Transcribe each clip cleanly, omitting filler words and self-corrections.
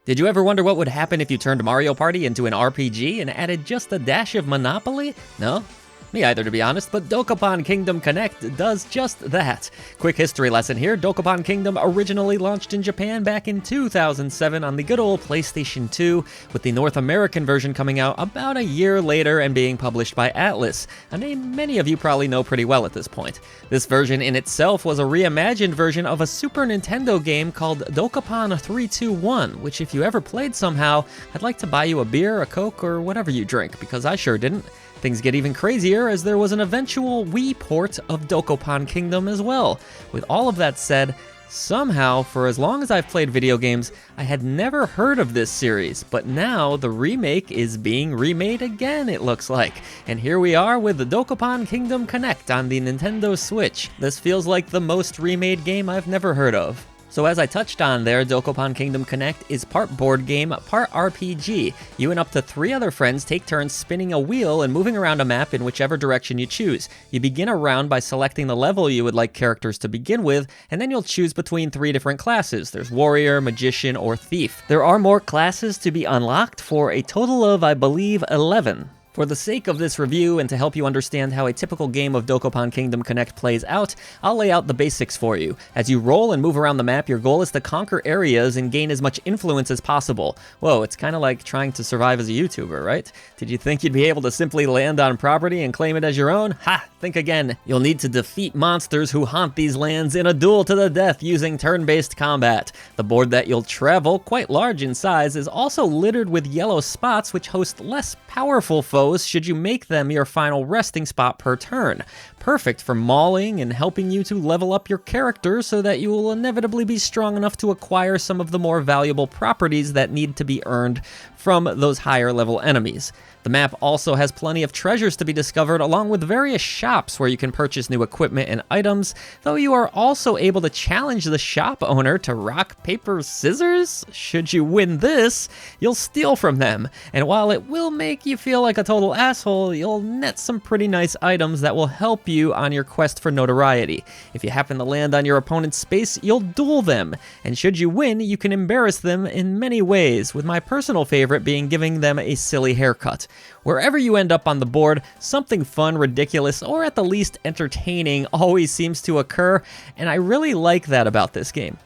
Did you ever wonder what would happen if you turned Mario Party into an RPG and added just a dash of Monopoly? No? Me either, to be honest, but Dokapon Kingdom Connect does just that. Quick history lesson here, Dokapon Kingdom originally launched in Japan back in 2007 on the good old PlayStation 2, with the North American version coming out about a year later and being published by Atlus, a name many of you probably know pretty well at this point. This version in itself was a reimagined version of a Super Nintendo game called Dokapon 321, which if you ever played somehow, I'd like to buy you a beer, a Coke, or whatever you drink, because I sure didn't. Things get even crazier as there was an eventual Wii port of Dokapon Kingdom as well. With all of that said, somehow, for as long as I've played video games, I had never heard of this series, but now the remake is being remade again, it looks like. And here we are with the Dokapon Kingdom Connect on the Nintendo Switch. This feels like the most remade game I've never heard of. So as I touched on there, Dokapon Kingdom Connect is part board game, part RPG. You and up to 3 other friends take turns spinning a wheel and moving around a map in whichever direction you choose. You begin a round by selecting the level you would like characters to begin with, and then you'll choose between 3 different classes. There's Warrior, Magician, or Thief. There are more classes to be unlocked for a total of, I believe, 11. For the sake of this review and to help you understand how a typical game of Dokapon Kingdom Connect plays out, I'll lay out the basics for you. As you roll and move around the map, your goal is to conquer areas and gain as much influence as possible. Whoa, it's kind of like trying to survive as a YouTuber, right? Did you think you'd be able to simply land on property and claim it as your own? Ha! Think again. You'll need to defeat monsters who haunt these lands in a duel to the death using turn-based combat. The board that you'll travel, quite large in size, is also littered with yellow spots which host less powerful foes should you make them your final resting spot per turn. Perfect for mauling and helping you to level up your character so that you will inevitably be strong enough to acquire some of the more valuable properties that need to be earned from those higher level enemies. The map also has plenty of treasures to be discovered, along with various shops where you can purchase new equipment and items, though you are also able to challenge the shop owner to rock, paper, scissors. Should you win this, you'll steal from them, and while it will make you feel like a total asshole, you'll net some pretty nice items that will help you on your quest for notoriety. If you happen to land on your opponent's space, you'll duel them, and should you win, you can embarrass them in many ways, with my personal favorite being giving them a silly haircut. Wherever you end up on the board, something fun, ridiculous, or at the least entertaining always seems to occur, and I really like that about this game.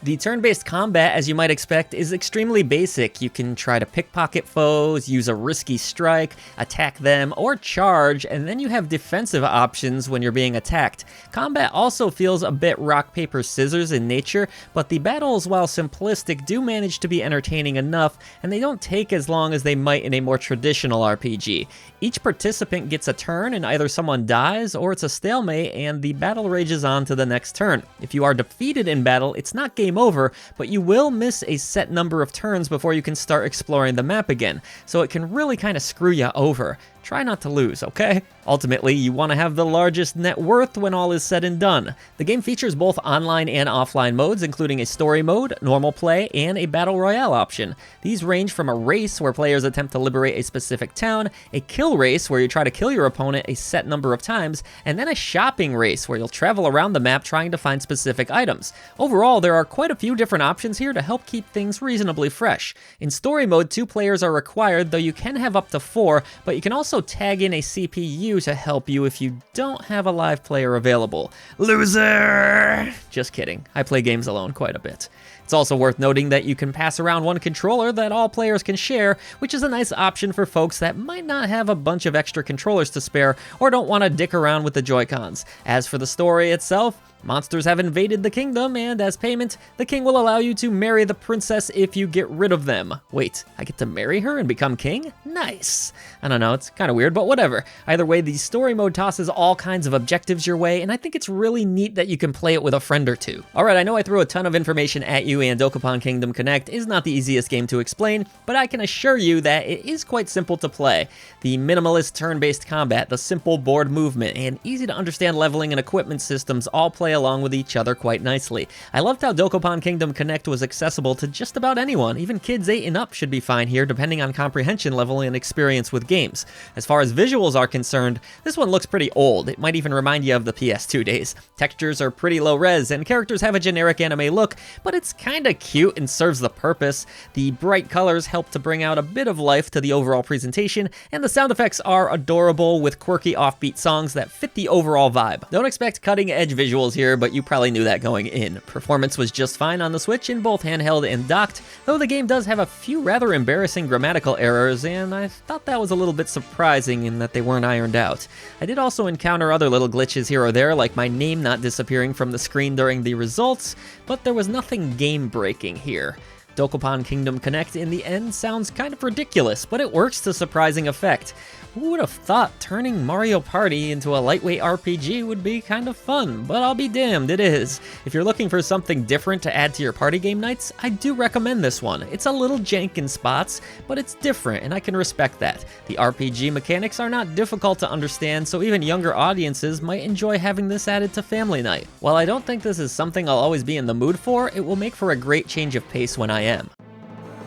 The turn-based combat, as you might expect, is extremely basic. You can try to pickpocket foes, use a risky strike, attack them, or charge, and then you have defensive options when you're being attacked. Combat also feels a bit rock, paper, scissors in nature, but the battles, while simplistic, do manage to be entertaining enough, and they don't take as long as they might in a more traditional RPG. Each participant gets a turn, and either someone dies, or it's a stalemate, and the battle rages on to the next turn. If you are defeated in battle, it's not game over, but you will miss a set number of turns before you can start exploring the map again, so it can really kind of screw you over. Try not to lose, okay? Ultimately, you want to have the largest net worth when all is said and done. The game features both online and offline modes, including a story mode, normal play, and a battle royale option. These range from a race where players attempt to liberate a specific town, a kill race where you try to kill your opponent a set number of times, and then a shopping race where you'll travel around the map trying to find specific items. Overall, there are quite a few different options here to help keep things reasonably fresh. In story mode, 2 players are required, though you can have up to 4, but you can also tag in a CPU to help you if you don't have a live player available. Loser! Just kidding. I play games alone quite a bit. It's also worth noting that you can pass around one controller that all players can share, which is a nice option for folks that might not have a bunch of extra controllers to spare or don't want to dick around with the Joy-Cons. As for the story itself, monsters have invaded the kingdom, and as payment, the king will allow you to marry the princess if you get rid of them. Wait, I get to marry her and become king? Nice. I don't know, it's kind of weird, but whatever. Either way, the story mode tosses all kinds of objectives your way, and I think it's really neat that you can play it with a friend or two. Alright, I know I threw a ton of information at you, and Dokapon Kingdom Connect is not the easiest game to explain, but I can assure you that it is quite simple to play. The minimalist turn-based combat, the simple board movement, and easy to understand leveling and equipment systems all play along with each other quite nicely. I loved how Dokapon Kingdom Connect was accessible to just about anyone. Even kids 8 and up should be fine here, depending on comprehension level and experience with games. As far as visuals are concerned, this one looks pretty old. It might even remind you of the PS2 days. Textures are pretty low res, and characters have a generic anime look, but it's kinda cute and serves the purpose. The bright colors help to bring out a bit of life to the overall presentation, and the sound effects are adorable with quirky offbeat songs that fit the overall vibe. Don't expect cutting-edge visuals here, but you probably knew that going in. Performance was just fine on the Switch in both handheld and docked, though the game does have a few rather embarrassing grammatical errors, and I thought that was a little bit surprising in that they weren't ironed out. I did also encounter other little glitches here or there, like my name not disappearing from the screen during the results, but there was nothing game-breaking here. Dokapon Kingdom Connect in the end sounds kind of ridiculous, but it works to surprising effect. Who would have thought turning Mario Party into a lightweight RPG would be kind of fun, but I'll be damned, it is. If you're looking for something different to add to your party game nights, I do recommend this one. It's a little jank in spots, but it's different, and I can respect that. The RPG mechanics are not difficult to understand, so even younger audiences might enjoy having this added to family night. While I don't think this is something I'll always be in the mood for, it will make for a great change of pace when I am.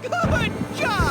Good job!